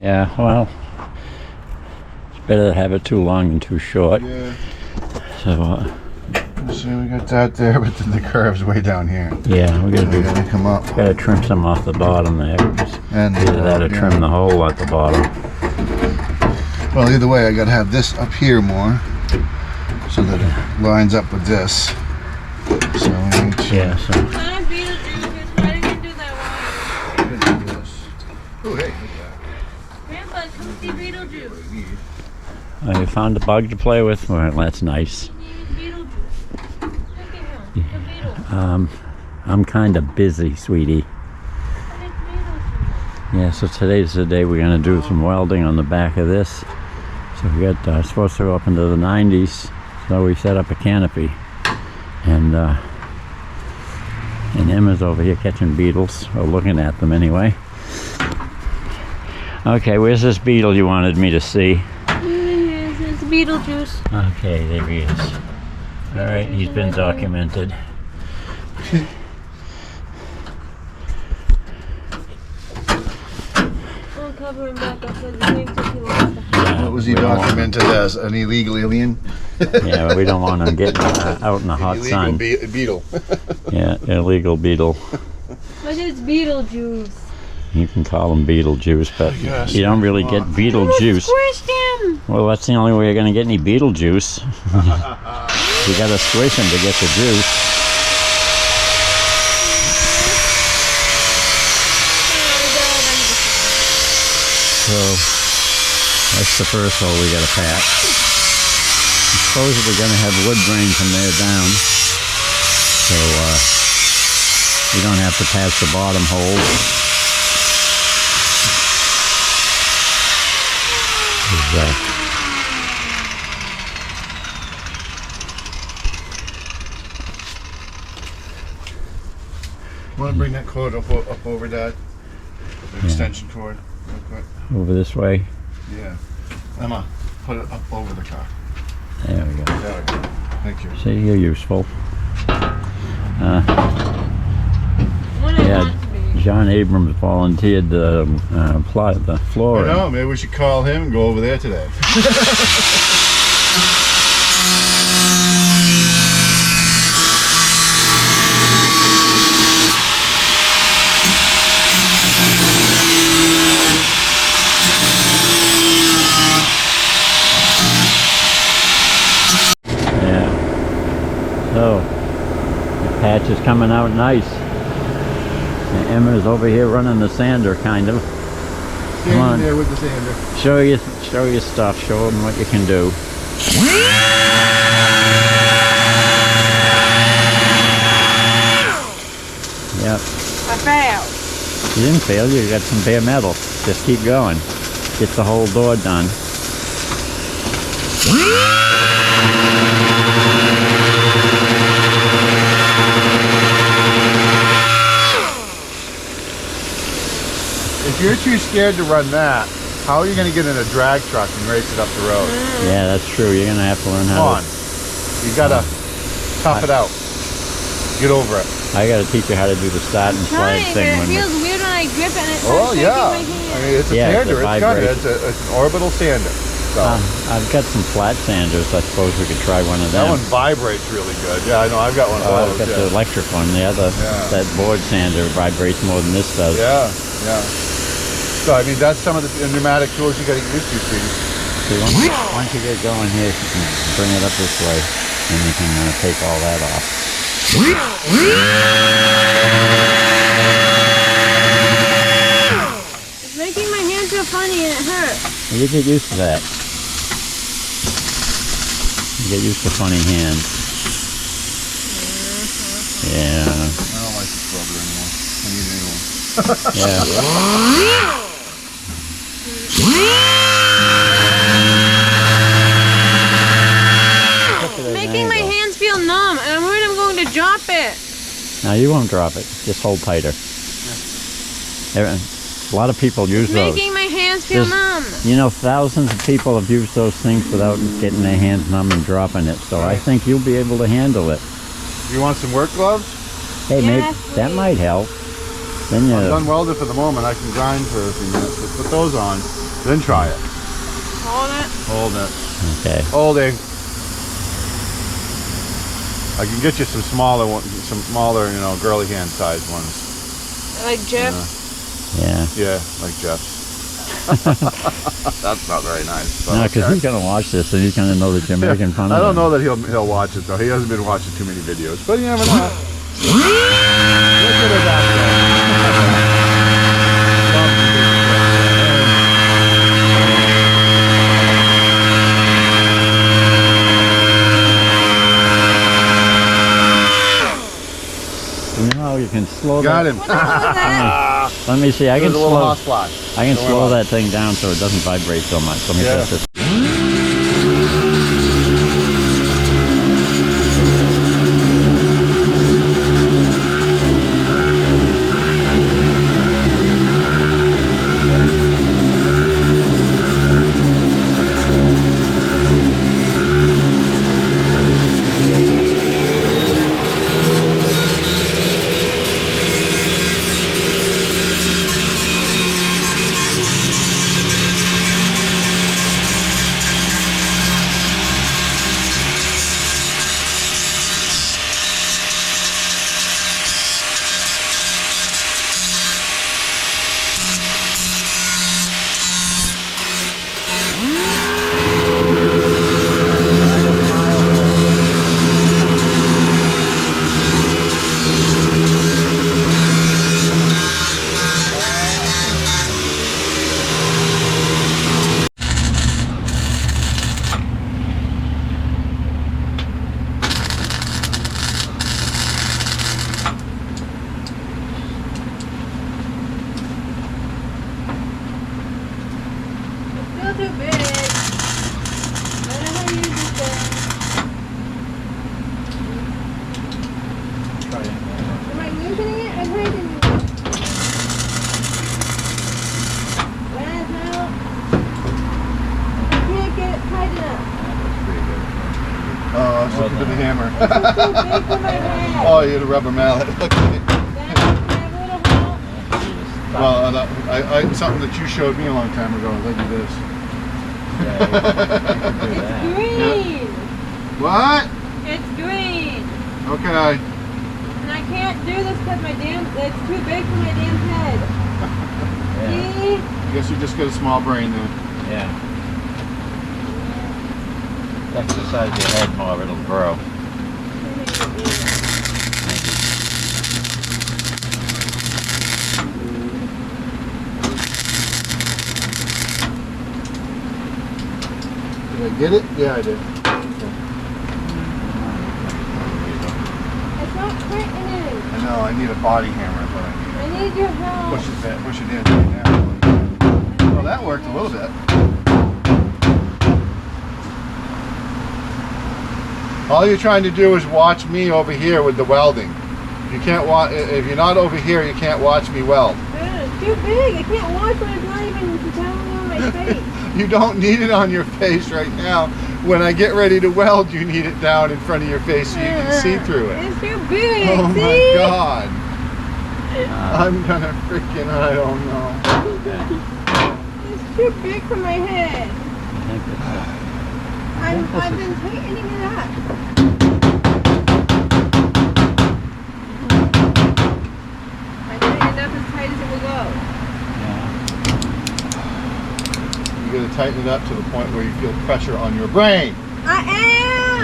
Yeah, well, it's better to have it too long than too short. Yeah. So, see, we got that there, but then the curve's way down here. yeah, we gotta come up. Gotta trim some off the bottom there. And either that or trim the hole at the bottom. Well, either way, I gotta have this up here more, so that it lines up with this. So we need to. Yeah. So. Why didn't you do that Oh, hey. Grandpa, come see Beetlejuice. Oh, you found a bug to play with? Well, that's nice. Beetlejuice. Look at him. The beetle. I'm kind of busy, sweetie. Yeah, so today's the day we're going to do some welding on the back of this. So we got supposed to go up into the 90s, so we set up a canopy. And Emma's over here catching beetles, or looking at them anyway. Okay, where's this beetle you wanted me to see? It's Beetlejuice. Okay, there he is. All right, he's been documented. I'll cover him back up because it makes it too long. What was he documented as? An illegal alien? Yeah, but we don't want him getting out in the hot sun. Illegal beetle. Yeah, illegal beetle. But it's Beetlejuice. You can call him Beetlejuice, but you don't really get Beetlejuice. Squished him! Well, that's the only way you're going to get any Beetlejuice. You got to squish him to get the juice. So, that's the first hole we got to patch. I suppose we're going to have wood grain from there down. So, we don't have to patch the bottom hole. Want to bring that cord up over that? The extension cord, real quick. Over this way. Yeah. Emma, put it up over the car. There we go. There we go. Thank you. See, you're useful. Yeah, John Abrams volunteered to apply the flooring. I know, maybe we should call him and go over there today. So, the patch is coming out nice. And Emma's over here running the sander, kind of. Come on. There with the sander. Show your stuff. Show them what you can do. Yep. I failed. You didn't fail. You got some bare metal. Just keep going. Get the whole door done. If you're too scared to run that, how are you going to get in a drag truck and race it up the road? Yeah, that's true. You're going to have to learn Come how on. You got to tough it out. Get over it. I got to teach you how to do the start and flag thing. It feels weird when I grip it and it Oh, starts yeah. shaking my hand. I mean, it's a sander. It's got it. It's an orbital sander. So. I've got some flat sanders. I suppose we could try one of them. That one vibrates really good. Yeah, I know. I've got one of I've those. got the electric one. That board sander vibrates more than this does. Yeah, yeah. So, I mean, that's some of the pneumatic tools you got to get used to, sweetie. See, once you get going here, you can bring it up this way, and you can take all that off. It's making my hand feel funny and it hurts. You get used to that. You get used to funny hands. Yeah. I don't like this rubber anymore. I need a new one. Yeah. Making my hands feel numb and I'm worried I'm going to drop it. No, you won't drop it. Just hold tighter. A lot of people use those. Making my hands feel numb. You know, thousands of people have used those things without getting their hands numb and dropping it. So I think you'll be able to handle it. You want some work gloves? Hey, Yes, maybe that please. might help. Then you I'm done welded for the moment. I can grind for a few minutes. Let's put those on, then try it. Hold it. Hold it. okay. Holding. I can get you some smaller ones, you know, girly hand sized ones. Like Jeff. Yeah. Yeah, like Jeff's. That's not very nice. No, because he's gonna watch this and he's gonna know that you're making fun of I him. don't know that he'll watch it though. He hasn't been watching too many videos, but you never know. Look at that. You know, you can slow Got that. him. What the hell is that? Let me see. I can There's a little slow. hot spot. I can Don't slow worry about that thing down so it doesn't vibrate so much. Let me Yeah. put this. Still too big. I don't know how to use this thing. Am I loosening it or tightening it? Last now. I can't get it tight enough. Oh, I was looking for the hammer. It's just too big for my head. Oh, you had a rubber mallet. Okay. That little hole. Well, I something that you showed me a long time ago. Look at this. It's green. What? It's green. Okay. And I can't do this because it's too big for my damn head. See? I guess you just got a small brain then. Yeah. Exercise your head more, it'll grow. Did I get it? Yeah, I did. It's not tightening. I know. I need a body hammer. Is what I need. I need your help. Push it in right now. Well, that worked a little bit. All you're trying to do is watch me over here with the welding. You can't if you're not over here, you can't watch me weld. It's too big. I can't watch when it's not even telling me on my face. You don't need it on your face right now. When I get ready to weld, you need it down in front of your face so you can see through it. It's too big. Oh see? my God. I'm gonna freaking, I don't know. It's too big for my head. I've been tightening it up. I tightened it up as tight as it will go. You gotta tighten it up to the point where you feel pressure on your brain. I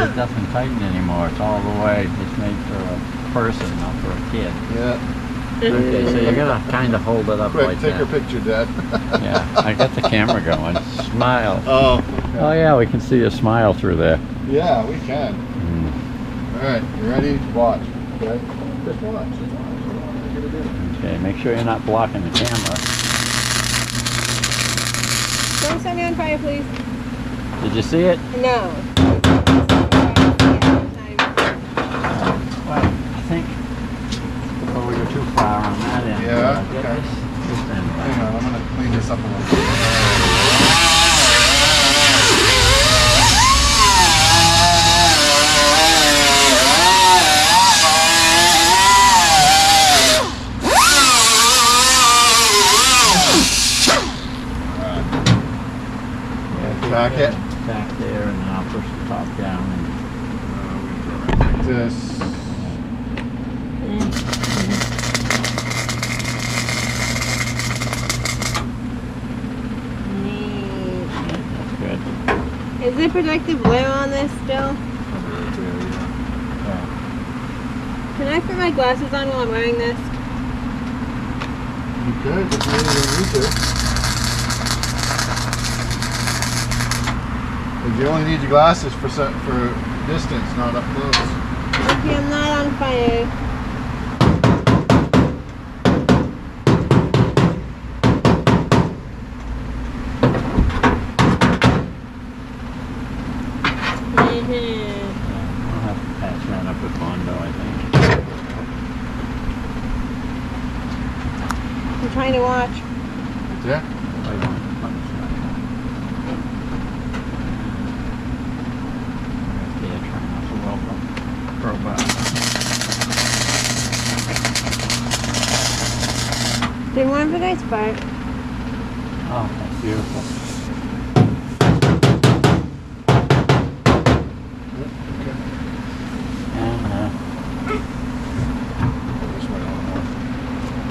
am! It doesn't tighten anymore. It's all the way. It's made for a person, not for a kid. Yeah. Okay, so you gotta kind of hold it up Quick, like take that. her picture, Dad. Yeah, I got the camera going. Smile. Oh. Okay. Oh yeah, we can see a smile through there. Yeah, we can. All right, you ready? Watch. Okay. Just watch. Okay, make sure you're not blocking the camera. Don't set me on fire, please. Did you see it? No. Well, I think before we go too far on that end. Yeah, Get okay. this end back. Hang on, I'm gonna clean this up a little bit. Back it. Back there, and then I'll push the top down. Like this. Good. Is there protective glue on this still? Yeah. Can I put my glasses on while I'm wearing this? You could, if you really need to. But you only need your glasses for distance, not up close. Okay, I'm not on fire. I'll have to patch that up with Bondo, I think. I'm trying to watch. Yeah. Did one of you guys fart? Oh, that's beautiful.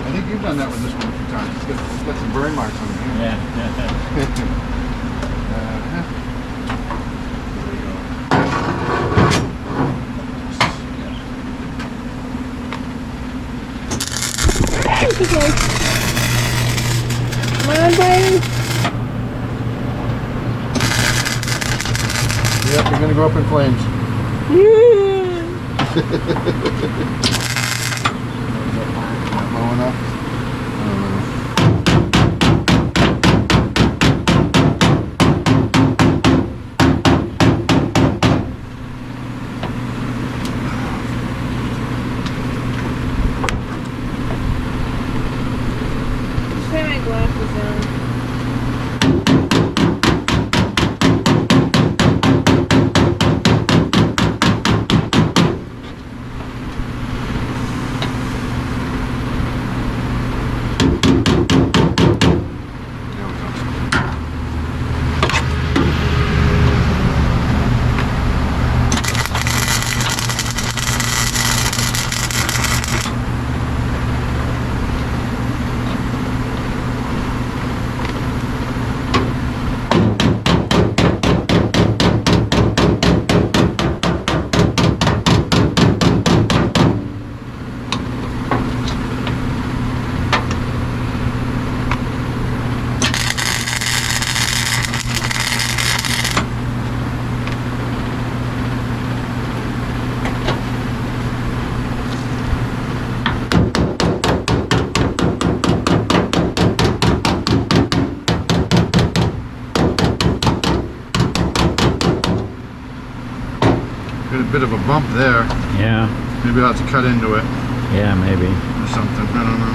I think you've done that with this one a few times. It's got some burn marks on it. Yeah. Okay. Am I on fire? Yep, you're gonna go up in flames. Low enough. Put my glasses on. Got a bit of a bump there. Yeah. Maybe I'll have to cut into it Yeah, maybe. or something. I don't know.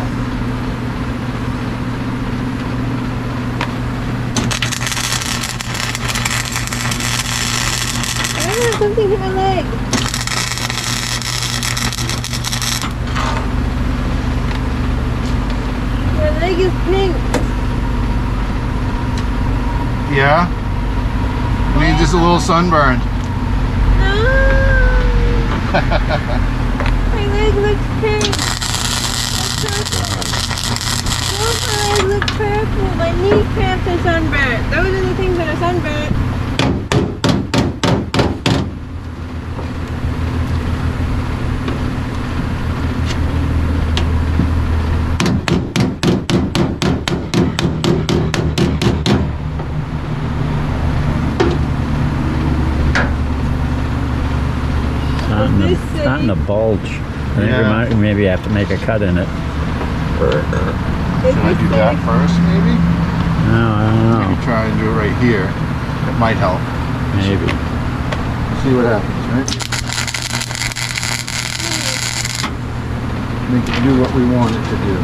Ah, something hit my leg. My leg is pink. Yeah? You need just a little sunburn. No. My leg looks pink. That's purple. Oh, my leg looks purple. My kneecaps are sunburnt. Those are the things that are sunburnt. Starting to bulge. I think Yeah. maybe I have to make a cut in it. Should I do that first, maybe? No, I don't know. Maybe try and do it right here. It might help. Maybe. See what happens, right? Make it do what we want it to do.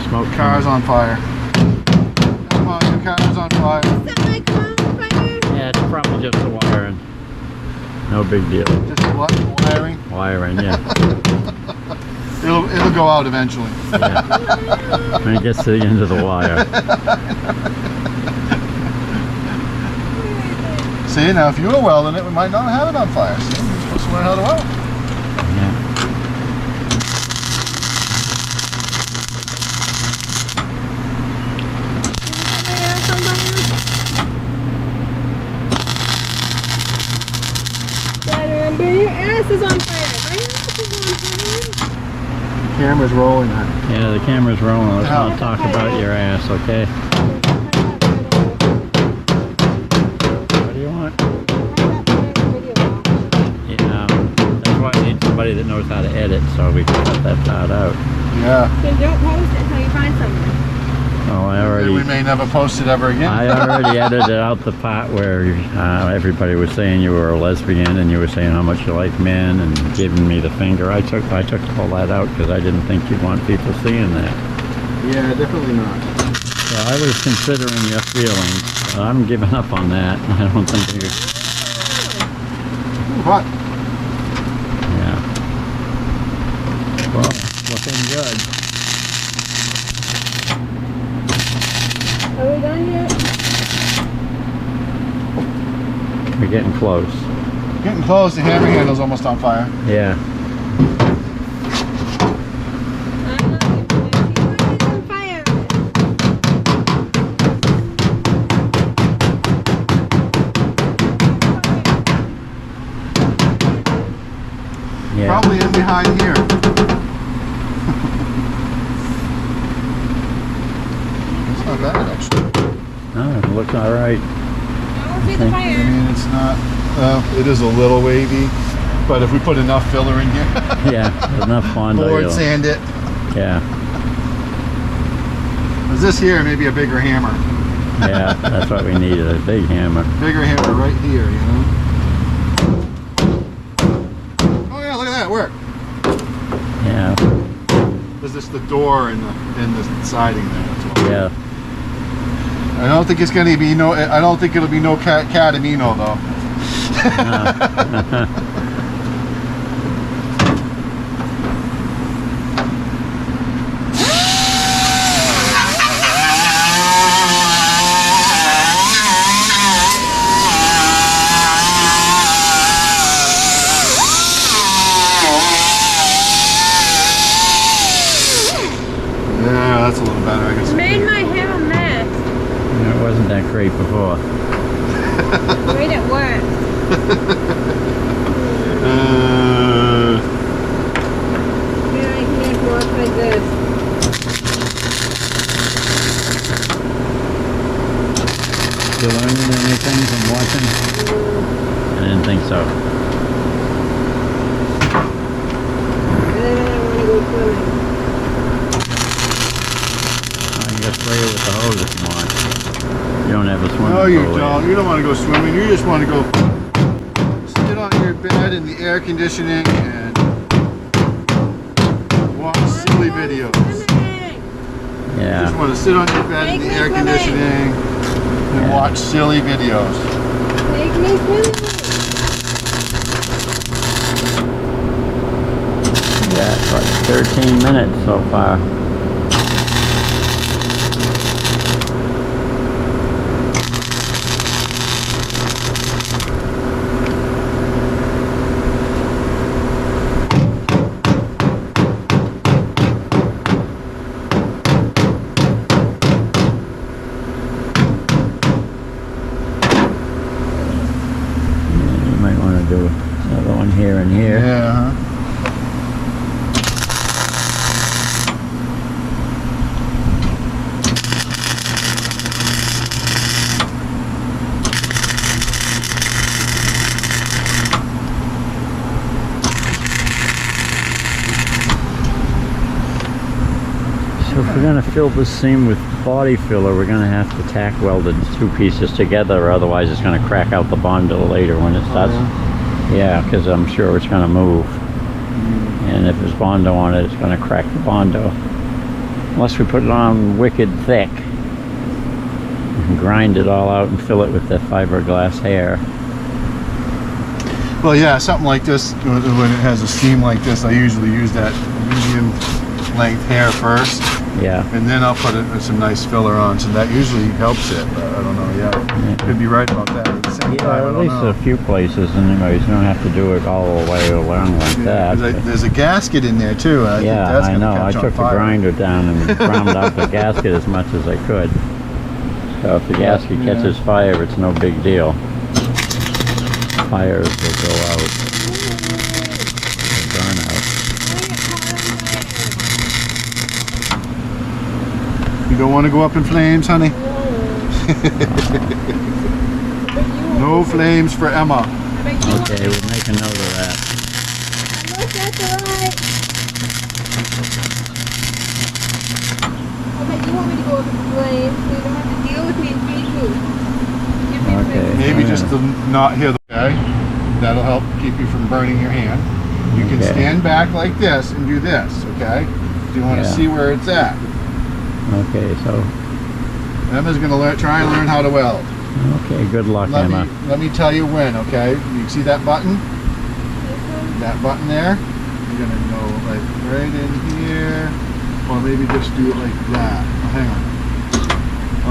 Smoke Car's on fire. car's on fire. Is that like on fire? Yeah, it's probably just the wiring. No big deal. Just what? Wiring? Wiring, yeah. It'll go out eventually. Yeah. When it gets to the end of the wire. See, now if you were welding it, we might not have it on fire. See, you're supposed to learn how to weld. Yeah. Your ass is on fire. My ass is on fire. Camera's rolling. Yeah, the camera's rolling. Let's not talk about your ass, okay? What do you want? Yeah, that's why I need somebody that knows how to edit so we can cut that part out. Yeah. Then don't post it until you find something. Oh, I already... We may never post it ever again. I already edited out the part where everybody was saying you were a lesbian and you were saying how much you like men and giving me the finger. I took all that out because I didn't think you'd want people seeing that. Yeah, definitely not. So I was considering your feelings. I'm giving up on that. I don't think you... Ooh, hot. Yeah. Well, looking good. Are we done yet? We're getting close. Getting close. The hammer handle's almost on fire. Yeah. On fire. Yeah. Probably in behind here. It's not bad, actually. No, it looks all right. I don't see the I fire. mean, it's not. It is a little wavy, but if we put enough filler in here, Yeah, enough Bondo. board sand it. Yeah, Is this here maybe a bigger hammer? yeah, that's what we needed, a big hammer. Bigger hammer right here, you know. Oh yeah, look at that, it worked. Yeah, There's just the door in the siding there. That's all. yeah. I don't think it's gonna be no. I don't think it'll be no Cadamino though. Yeah, that's a little better. I guess. Made my hair a mess. It wasn't that great before. Made it worse. Yeah, I can't work like this. You learning anything from watching? I didn't think so. And then I want to go swimming. You can spray it with the hose if you want. You don't have a swimming No, you pool yet. don't. You don't want to go swimming. You just want to go sit on your bed in the air conditioning and watch silly videos. Swimming. You Yeah, just want to sit on your bed in the Take me air swimming. conditioning and Yeah. watch silly videos. Take me swimming. yeah, it's like 13 minutes so far. You might want to do another one here and here. Yeah. Huh? So if we're going to fill this seam with body filler, we're going to have to tack weld the two pieces together, or otherwise it's going to crack out the Bondo later when it starts. Yeah, because I'm sure it's going to move. And if there's Bondo on it, it's going to crack the Bondo. Unless we put it on wicked thick. grind it all out and fill it with the fiberglass hair. Well, yeah, something like this, when it has a seam like this, I usually use that medium length hair first, Yeah. and then I'll put some nice filler on, so that usually helps it, but I don't know, yeah. Could be right about that. At the same time, I At don't least know. a few places anyways. You don't have to do it all the way along like that. There's a gasket in there too, and I think Yeah, that's I gonna know. I catch on took the fire. grinder down and ground out the gasket as much as I could. So if the gasket catches fire, it's no big deal. Fires will go out. They'll burn out. You don't want to go up in flames, honey? No flames for Emma. Okay, we'll make a note of that. Look, that's alright. I bet you want me to go up in flames so you don't have to deal with me in Facebook. Give me Okay. a Maybe just to not hear the okay? That'll help keep you from burning your hand. You can Okay. stand back like this and do this, okay? Do you want to Yeah. see where it's at? Okay, so, Emma's going to try and learn how to weld. okay, good luck, Emma. Let me tell you when, okay? You see that button? That button there? You're going to go like right in here, or maybe just do it like that. Oh, hang on.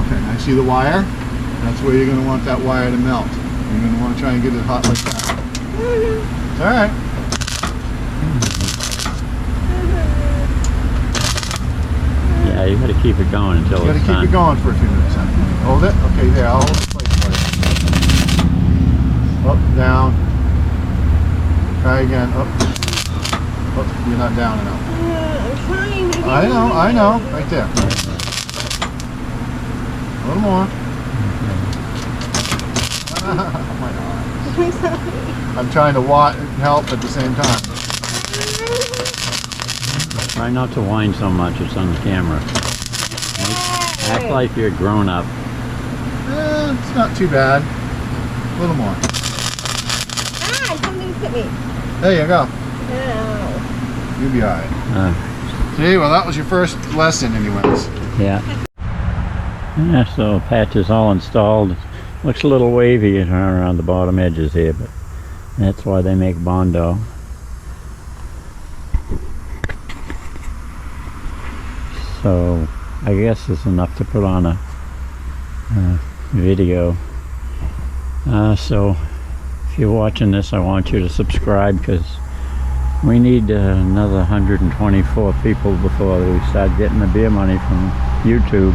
Okay, now see the wire? That's where you're going to want that wire to melt. You're going to want to try and get it hot like that. It's all right. Yeah, you gotta keep it going until You got to it's keep done. it going for a few minutes. Huh? Hold it. Okay, there. I'll hold it place for you. Up, down. Try again. Up. Oh, you're not down enough. I'm trying to I know. Right there. A little more. Oh my God. I'm trying to help at the same time. Try not to whine so much, it's on the camera. Act like you're grown up. It's not too bad. A little more. Ah, something hit me. There you go. Ow. You'll be alright. See, well that was your first lesson anyways. Yeah. Yeah, so patch is all installed. Looks a little wavy around the bottom edges here, but that's why they make Bondo. So I guess it's enough to put on a video. So if you're watching this, I want you to subscribe because we need another 124 people before we start getting the beer money from YouTube.